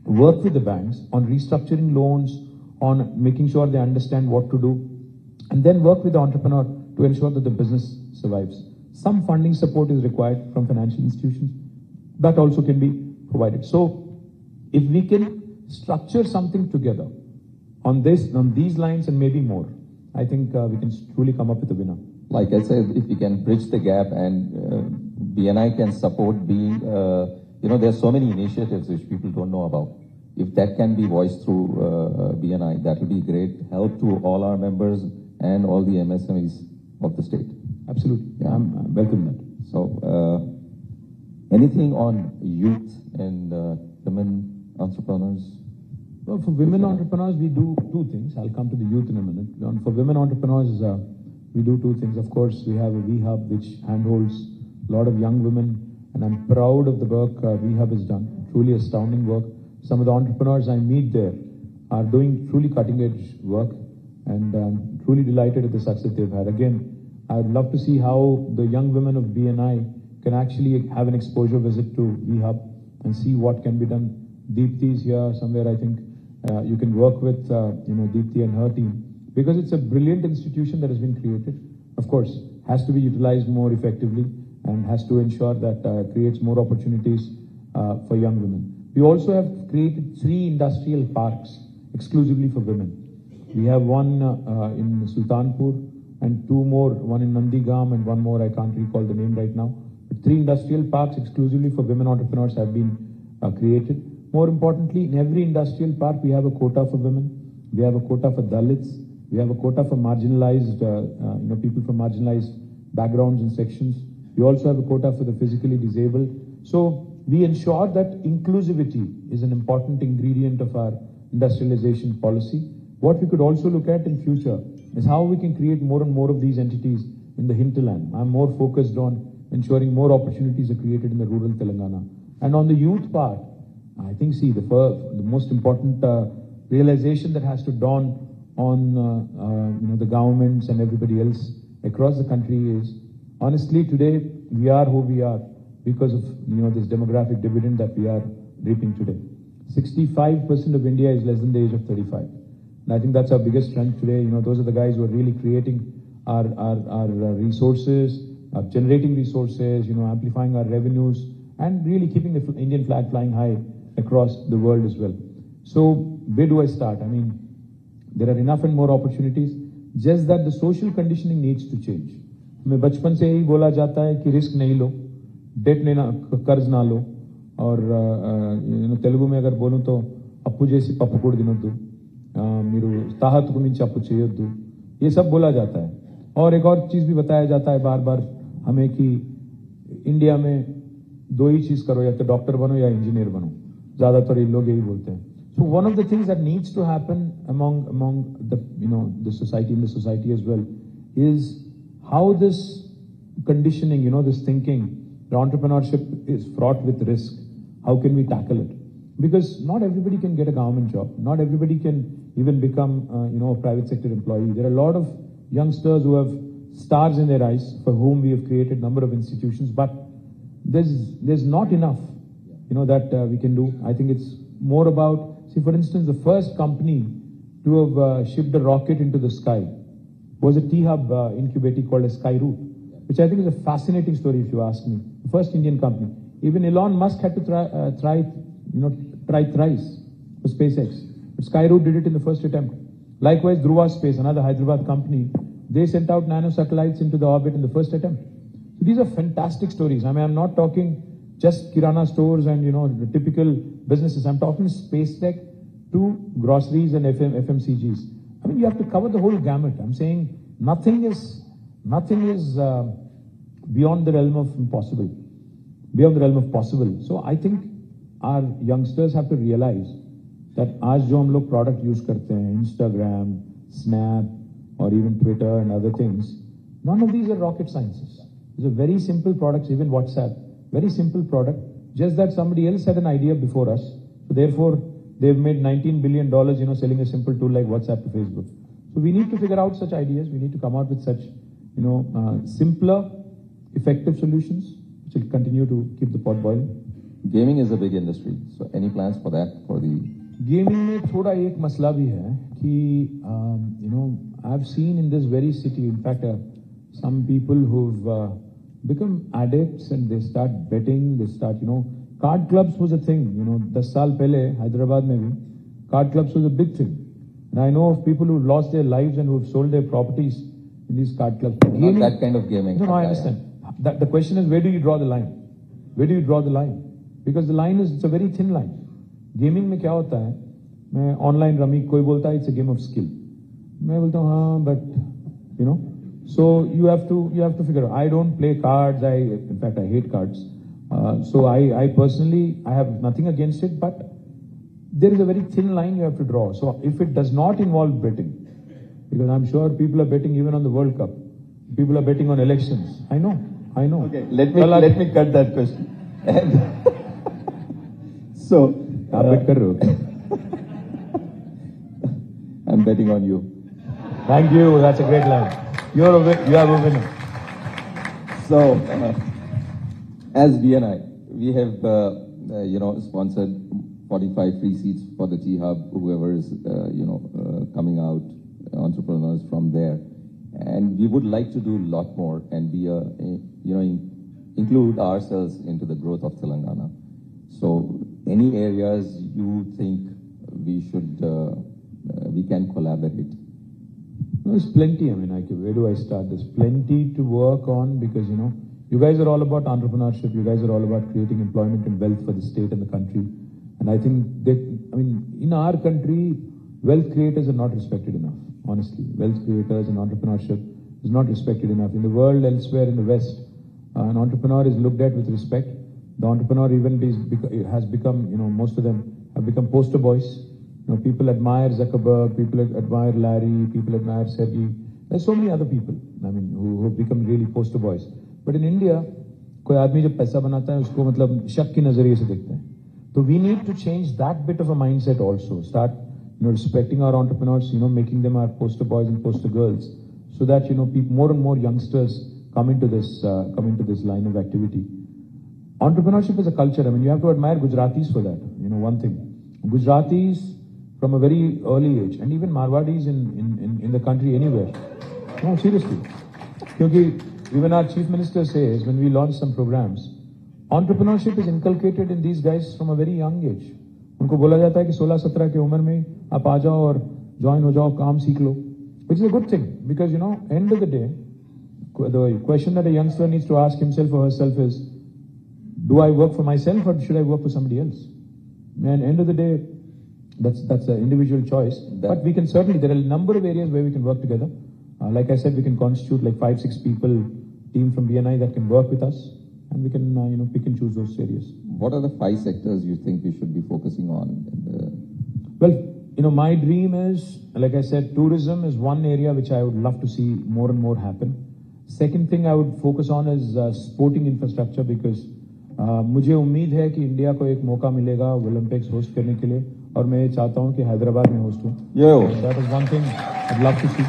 work with the banks on restructuring loans, on making sure they understand what to do, and then work with the entrepreneur to ensure that the business survives. Some funding support is required from financial institutions. That also can be provided. So, if we can structure something together on these lines and maybe more, I think we can truly come up with a winner. Like I said, if we can bridge the gap and BNI can support being, there's so many initiatives which people don't know about. If that can be voiced through BNI, that will be great help to all our members and all the MSMEs of the state. Absolutely. Yeah, I'm welcome that. So, anything on youth and women entrepreneurs? Well, for women entrepreneurs, we do 2 things. I'll come to the youth in a minute. For women entrepreneurs, we do 2 things. Of course, we have a V-Hub which handholds a lot of young women, and I'm proud of the work V-Hub has done. Truly astounding work. Some of the entrepreneurs I meet there are doing truly cutting-edge work, and I'm truly delighted at the success they've had. Again, I'd love to see how the young women of BNI can actually have an exposure visit to V-Hub and see what can be done. Deepthi is here somewhere, I think. You can work with, Deepthi and her team, because it's a brilliant institution that has been created. Of course, has to be utilized more effectively and has to ensure that creates more opportunities for young women. We also have created 3 industrial parks exclusively for women. We have one in Sultanpur and 2 more, one in Nandigam and 1 more, I can't recall the name right now. But 3 industrial parks exclusively for women entrepreneurs have been created. More importantly, in every industrial park, we have a quota for women. We have a quota for Dalits. We have a quota for marginalized, people from marginalized backgrounds and sections. We also have a quota for the physically disabled. So we ensure that inclusivity is an important ingredient of our industrialization policy. What we could also look at in future is how we can create more and more of these entities in the hinterland. I'm more focused on ensuring more opportunities are created in the rural Telangana. And on the youth part, I think, the most important realization that has to dawn on the governments and everybody else across the country is, honestly, today we are who we are because of this demographic dividend that we are reaping today. 65% of India is less than the age of 35. And I think that's our biggest strength today. Those are the guys who are really creating our resources, generating resources, amplifying our revenues, and really keeping the Indian flag flying high across the world as well. So where do I start? I mean, there are enough and more opportunities, just that the social conditioning needs to change. हमें बचपन से ही बोला जाता है कि risk नहीं लो, date लेना, कर्ज ना लो, और तेलुगु में अगर बोलूं तो अप्पू जैसी पप्पू कोड दिनोद्दू, మీరు తాహతుకు మించి అప్పు చేయొద్దు, ये सब बोला जाता है. और एक और चीज भी बताया जाता है बार बार हमें कि इंडिया में 2 ही चीज करो, या तो डॉक्टर बनो या इंजीनियर बनो. ज्यादातर ये लोग यही बोलते हैं. So one of the things that needs to happen among the society as well is how this conditioning, this thinking, the entrepreneurship is fraught with risk. How can we tackle it? Because not everybody can get a government job. Not everybody can even become, a private sector employee. There are a lot of youngsters who have stars in their eyes for whom we have created a number of institutions, but there's not enough, that we can do. I think it's more about, for instance, the first company to have shipped a rocket into the sky was a T-Hub incubator called a Skyroot, which I think is a fascinating story if you ask me. The first Indian company. Even Elon Musk had to try thrice for SpaceX. But Skyroot did it in the first attempt. Likewise, Dhruva Space, another Hyderabad company, they sent out nano satellites into the orbit in the first attempt. So these are fantastic stories. I mean, I'm not talking just Kirana stores and, the typical businesses. I'm talking space tech to groceries and FMCGs. I mean, you have to cover the whole gamut. I'm saying nothing is beyond the realm of impossible, beyond the realm of possible. So I think our youngsters have to realize that आज जो हम लोग product use करते हैं, Instagram, Snap, or even Twitter and other things, none of these are rocket sciences. These are very simple products, even WhatsApp, very simple product, just that somebody else had an idea before us. So therefore, they've made $19 billion, selling a simple tool like WhatsApp to Facebook. So we need to figure out such ideas. We need to come out with such, simpler, effective solutions, which will continue to keep the pot boiling. Gaming is a big industry. So any plans for that, for the... Gaming में थोड़ा एक मसला भी है कि I've seen in this very city, in fact, some people who've become addicts and they start betting, they start, card clubs was a thing, 10 साल पहले Hyderabad में भी card clubs was a big thing. And I know of people who've lost their lives and who've sold their properties in these card clubs. Not that kind of gaming. No, I understand. The question is, where do you draw the line? Where do you draw the line? Because the line is, it's a very thin line. Gaming में क्या होता है? मैं online rummy, कोई बोलता है it's a game of skill. मैं बोलता हूँ हाँ, but so you have to figure out. I don't play cards. In fact, I hate cards. So I personally, I have nothing against it, but there is a very thin line you have to draw. So if it does not involve betting, because I'm sure people are betting even on the World Cup, people are betting on elections. I know. Okay, let me cut that question. So, आप bet कर रहे हो? I'm betting on you. Thank you. That's a great line. You have a winner. So, as BNI, we have, sponsored 45 free seats for the T-Hub, whoever is, coming out, entrepreneurs from there. And we would like to do a lot more and be include ourselves into the growth of Telangana. So, any areas you think we can collaborate? There's plenty. I mean, where do I start? There's plenty to work on because, you guys are all about entrepreneurship. You guys are all about creating employment and wealth for the state and the country. And I think in our country, wealth creators are not respected enough, honestly. Wealth creators and entrepreneurship is not respected enough. In the world, elsewhere in the West, an entrepreneur is looked at with respect. The entrepreneur even has become, most of them have become poster boys. People admire Zuckerberg, people admire Larry, people admire Sergey. There's so many other people, who have become really poster boys. But in India, कोई आदमी जब पैसा बनाता है उसको मतलब शक की नजरिए से देखते हैं. So we need to change that bit of a mindset also. Start, respecting our entrepreneurs, making them our poster boys and poster girls, so that more and more youngsters come into this line of activity. Entrepreneurship is a culture. You have to admire Gujaratis for that. One thing, Gujaratis from a very early age, and even Marwadis in the country anywhere. No, seriously. Because even our chief minister says when we launch some programs, entrepreneurship is inculcated in these guys from a very young age. उनको बोला जाता है कि 16-17 की उम्र में आप आ जाओ और join हो जाओ, काम सीख लो, which is a good thing because end of the day, the question that a youngster needs to ask himself or herself is, do I work for myself or should I work for somebody else? And end of the day, that's an individual choice. But we can certainly, there are a number of areas where we can work together. Like I said, we can constitute like 5-6 people team from BNI that can work with us, and we can pick and choose those areas. What are the 5 sectors you think we should be focusing on? Well, my dream is, like I said, tourism is one area which I would love to see more and more happen. Second thing I would focus on is sporting infrastructure because मुझे उम्मीद है कि India को एक मौका मिलेगा Olympics host करने के लिए और मैं चाहता हूं कि हैदराबाद में होस्ट हूं. That is one thing I'd love to see.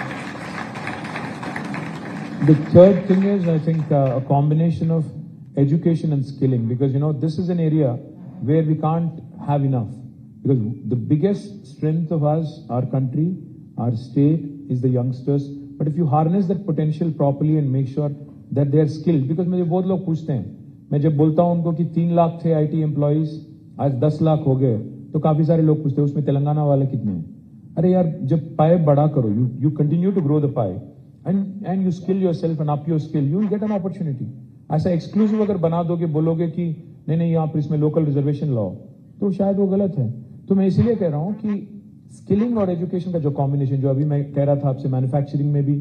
The third thing is, I think, a combination of education and skilling because, this is an area where we can't have enough because the biggest strength of us, our country, our state is the youngsters. But if you harness that potential properly and make sure that they are skilled, because मुझे बहुत लोग पूछते हैं, मैं जब बोलता हूं उनको कि 3 लाख थे IT एम्प्लॉइज आज 10 लाख हो गए तो काफी सारे लोग पूछते हैं उसमें तेलंगाना वाले कितने हैं. अरे यार जब पाए बड़ा करो, you continue to grow the pie. and you skill yourself and up your skill, you will get an opportunity. ऐसा exclusive अगर बना दोगे, बोलोगे कि नहीं यहाँ पर इसमें local reservation लाओ, तो शायद वो गलत है. तो मैं इसलिए कह रहा हूँ कि स्किलिंग और एजुकेशन का जो कॉम्बिनेशन, जो अभी मैं कह रहा था आपसे, मैन्युफैक्चरिंग में भी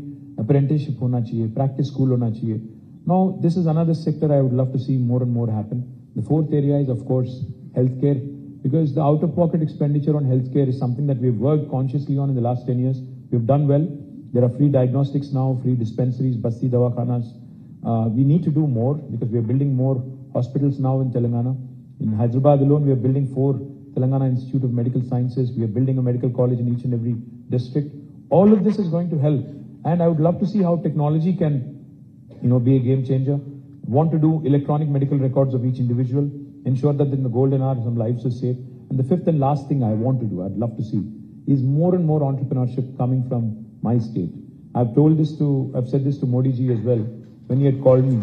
अप्रेंटिसशिप होना चाहिए, प्रैक्टिस स्कूल होना चाहिए. Now this is another sector I would love to see more and more happen. The fourth area is of course healthcare, because the out-of-pocket expenditure on healthcare is something that we've worked consciously on in the last 10 years. We've done well. There are free diagnostics now, free dispensaries, basti dawakhanas. We need to do more because we are building more hospitals now in Telangana. In Hyderabad alone, we are building 4 Telangana Institute of Medical Sciences. We are building a medical college in each and every district. All of this is going to help. And I would love to see how technology can, be a game changer. Want to do electronic medical records of each individual, ensure that in the golden hour some lives are saved. And the fifth and last thing I want to do, I'd love to see, is more and more entrepreneurship coming from my state. I've said this to Modi ji as well when he had called me.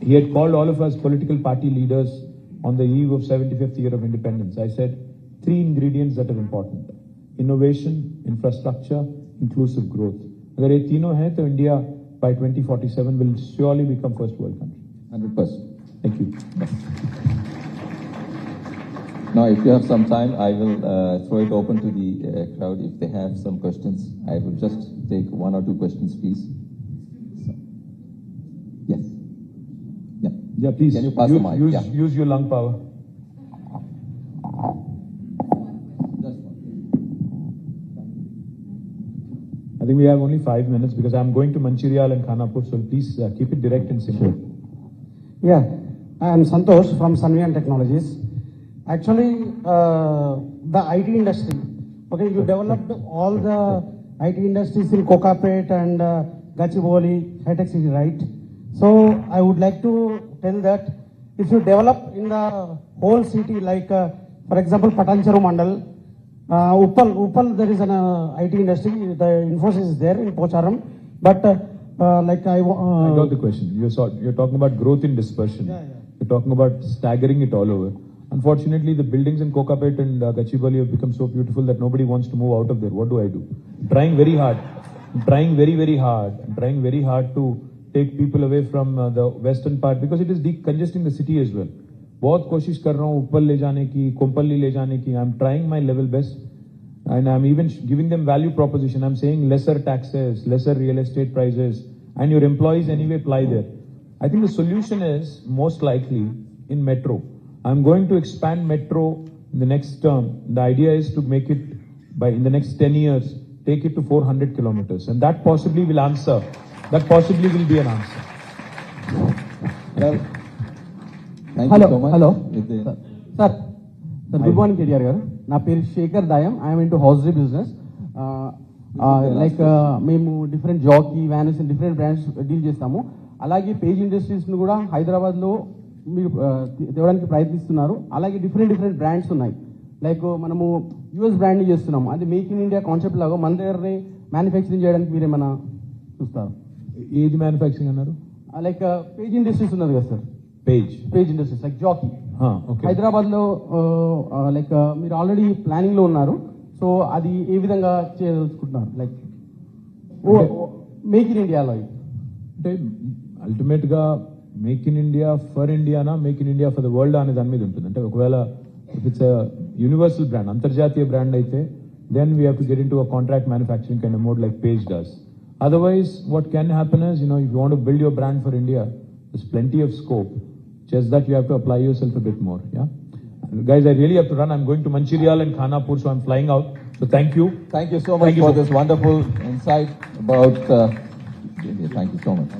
He had called all of us political party leaders on the eve of 75th year of independence. I said 3 ingredients that are important: innovation, infrastructure, inclusive growth. अगर ये तीनों हैं तो India by 2047 will surely become first world country. 100%. Thank you. Now, if you have some time, I will throw it open to the crowd. If they have some questions, I will just take 1 or 2 questions, please. So, yes. Yeah. Yeah, please. Can you pass the mic? Use your lung power. Just one. I think we have only 5 minutes because I'm going to Mancherial and Khanapur, so please keep it direct and simple. Sure. Yeah, I am Santosh from Sunvian Technologies. Actually, the IT industry, okay, you developed all the IT industries in Kokapet and Gachibowli, High-Tech City, right? So I would like to tell that if you develop in the whole city, like for example, Patancheru Mandal, Uppal, there is an IT industry, the Infosys is there in Pocharam, but I got the question. You're talking about growth in dispersion. Yeah. You're talking about staggering it all over. Unfortunately, the buildings in Kokapet and Gachibowli have become so beautiful that nobody wants to move out of there. What do I do? I'm trying very hard. I'm trying very hard to take people away from the western part because it is decongesting the city as well. बहुत कोशिश कर रहा हूँ ऊपर ले जाने की, कोम्पल्ली ले जाने की. I'm trying my level best, and I'm even giving them value proposition. I'm saying lesser taxes, lesser real estate prices, and your employees anyway ply there. I think the solution is most likely in metro. I'm going to expand metro in the next term. The idea is to make it in the next 10 years, take it to 400 kilometers, and that possibly will answer. That possibly will be an answer. Well, thank Hello, you so much. hello. Sir, Good morning, KTR garu. Na peru Shekhar Dayam. I am into hosiery business. Memu different jockey, vans and different brands deal చేస్తాము. అలాగే page industries ను కూడా హైదరాబాద్ లో మీరు తేవడానికి ప్రయత్నిస్తున్నారు. అలాగే different brands ఉన్నాయి. లైక్ మనము యుఎస్ బ్రాండ్ చేస్తున్నాము. అది మేక్ ఇన్ ఇండియా కాన్సెప్ట్ లాగా మన దగ్గరనే మ్యానుఫ్యాక్చరింగ్ చేయడానికి మీరేమైనా చూస్తారు? ఏది మ్యానుఫ్యాక్చరింగ్ అన్నారు? లైక్ పేజ్ ఇండస్ట్రీస్ ఉన్నది కదా sir, page industries like Jockey Hyderabad లో లైక్ మీరు ఆల్రెడీ ప్లానింగ్ లో ఉన్నారు. సో అది ఏ విధంగా చేయదలుచుకుంటున్నారు? లైక్ మేక్ ఇన్ ఇండియాలో అంటే అల్టిమేట్ గా make in India for Indiana, make in India for the world అనే దాని మీద ఉంటుంది. అంటే ఒకవేళ ఇట్స్ యూనివర్సల్ బ్రాండ్, అంతర్జాతీయ బ్రాండ్ అయితే then we have to get into a contract manufacturing kind of mode like Page does. Otherwise, what can happen is, if you want to build your brand for India, there's plenty of scope. Just that you have to apply yourself a bit more. Yeah, guys, I really have to run. I'm going to Mancherial and Khanapur, so I'm flying out. So thank you. Thank you so much for this wonderful insight about. Thank you so much.